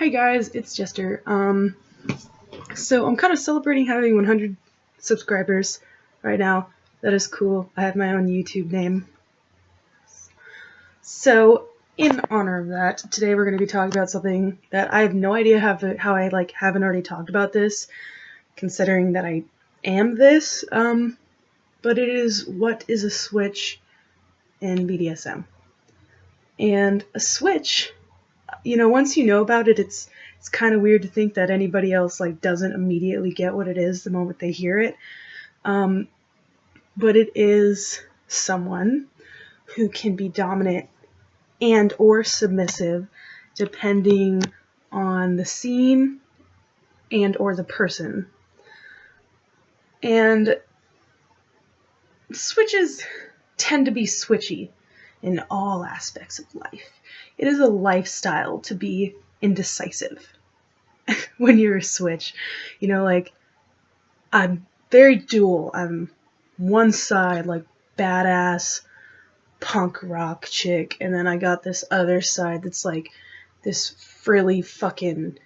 Hey guys, it's Jester. So I'm kind of celebrating having 100 subscribers right now. That is cool. I have my own YouTube name. So in honor of that, today we're going to be talking about something that I have no idea how I haven't already talked about this, considering that I am this. But it is, what is a switch in BDSM? And a switch, once you know about it, it's kind of weird to think that anybody else doesn't immediately get what it is the moment they hear it. But it is someone who can be dominant and or submissive depending on the scene and or the person. And switches tend to be switchy in all aspects of life. It is a lifestyle to be indecisive when you're a switch. I'm very dual. I'm one side, badass punk rock chick, and then I got this other side that's this frilly fucking,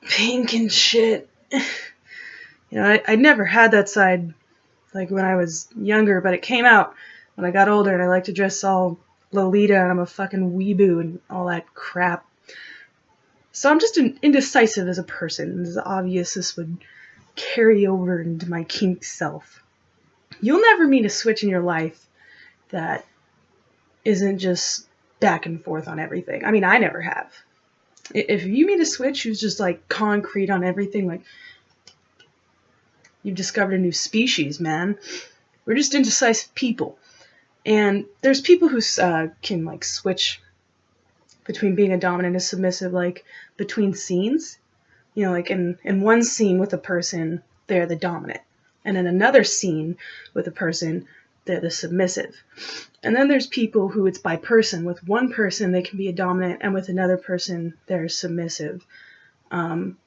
pink and shit. I never had that side when I was younger, but it came out when I got older, and I like to dress all Lolita, and I'm a fucking weeboo and all that crap. So I'm just indecisive as a person. It's obvious this would carry over into my kink self. You'll never meet a switch in your life that isn't just back and forth on everything. I mean, I never have. If you meet a switch who's just concrete on everything, you've discovered a new species, man. We're just indecisive people. And there's people who can switch between being a dominant and submissive, between scenes. In one scene with a person, they're the dominant. And in another scene with a person, they're the submissive. And then there's people who it's by person. With one person, they can be a dominant, and with another person, they're submissive. And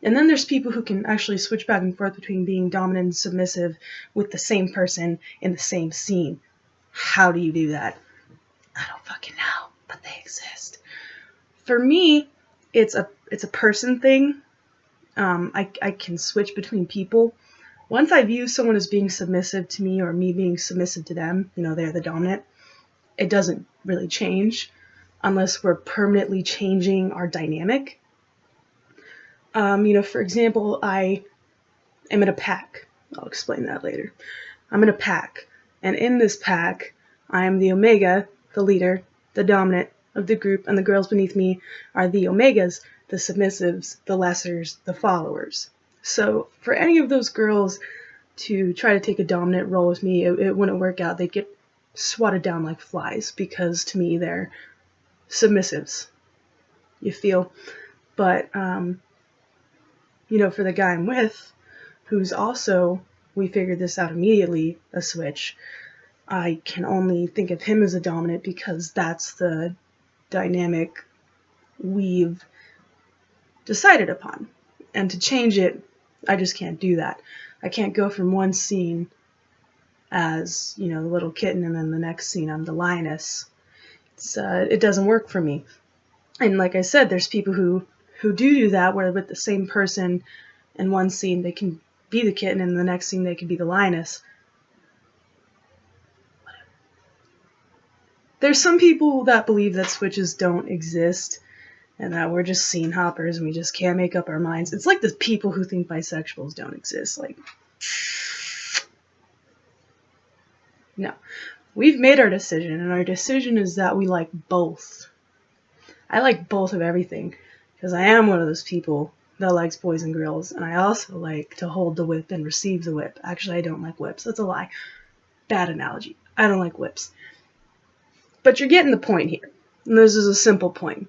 then there's people who can actually switch back and forth between being dominant and submissive with the same person in the same scene. How do you do that? I don't fucking know, but they exist. For me, it's a person thing. I can switch between people. Once I view someone as being submissive to me or me being submissive to them, they're the dominant, it doesn't really change unless we're permanently changing our dynamic. For example, I am in a pack. I'll explain that later. I'm in a pack, and in this pack, I am the omega, the leader, the dominant of the group, and the girls beneath me are the omegas, the submissives, the lessers, the followers. So for any of those girls to try to take a dominant role with me, it wouldn't work out. They'd get swatted down like flies, because to me they're submissives. You feel? But for the guy I'm with, who's also, we figured this out immediately, a switch, I can only think of him as a dominant because that's the dynamic we've decided upon. And to change it, I just can't do that. I can't go from one scene as, the little kitten, and then the next scene I'm the lioness. It doesn't work for me. And like I said, there's people who do that, where with the same person in one scene they can be the kitten, and in the next scene they can be the lioness. There's some people that believe that switches don't exist, and that we're just scene hoppers and we just can't make up our minds. It's like the people who think bisexuals don't exist. No. We've made our decision, and our decision is that we like both. I like both of everything, because I am one of those people that likes boys and girls, and I also like to hold the whip and receive the whip. Actually, I don't like whips. That's a lie. Bad analogy. I don't like whips. But you're getting the point here, and this is a simple point.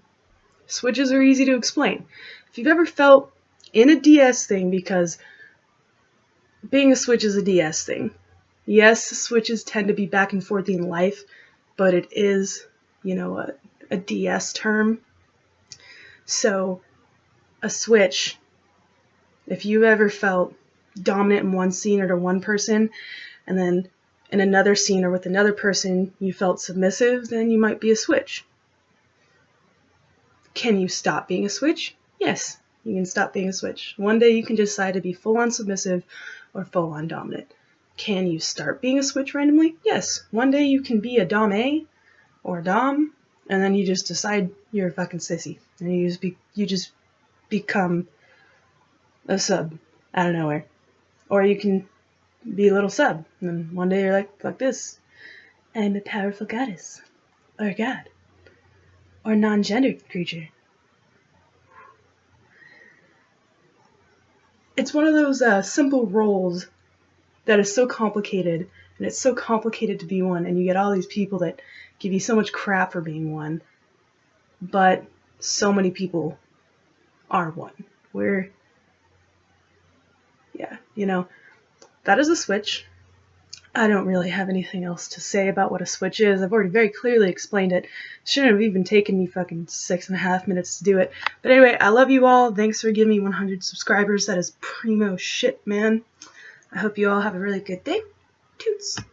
Switches are easy to explain. If you've ever felt in a DS thing, because being a switch is a DS thing. Yes, switches tend to be back and forth in life, but it is, a DS term. So, a switch, if you've ever felt dominant in one scene or to one person, and then in another scene or with another person you felt submissive, then you might be a switch. Can you stop being a switch? Yes, you can stop being a switch. One day you can decide to be full-on submissive or full-on dominant. Can you start being a switch randomly? Yes. One day you can be a Dom A or a Dom, and then you just decide you're a fucking sissy. And you just become a sub out of nowhere. Or you can be a little sub, and then one day you're like, fuck this. I'm a powerful goddess. Or god. Or non-gendered creature. It's one of those simple roles that is so complicated, and it's so complicated to be one, and you get all these people that give you so much crap for being one, but so many people are one. That is a switch. I don't really have anything else to say about what a switch is. I've already very clearly explained it. Shouldn't have even taken me fucking 6.5 minutes to do it. But anyway, I love you all. Thanks for giving me 100 subscribers. That is primo shit, man. I hope you all have a really good day. Toots.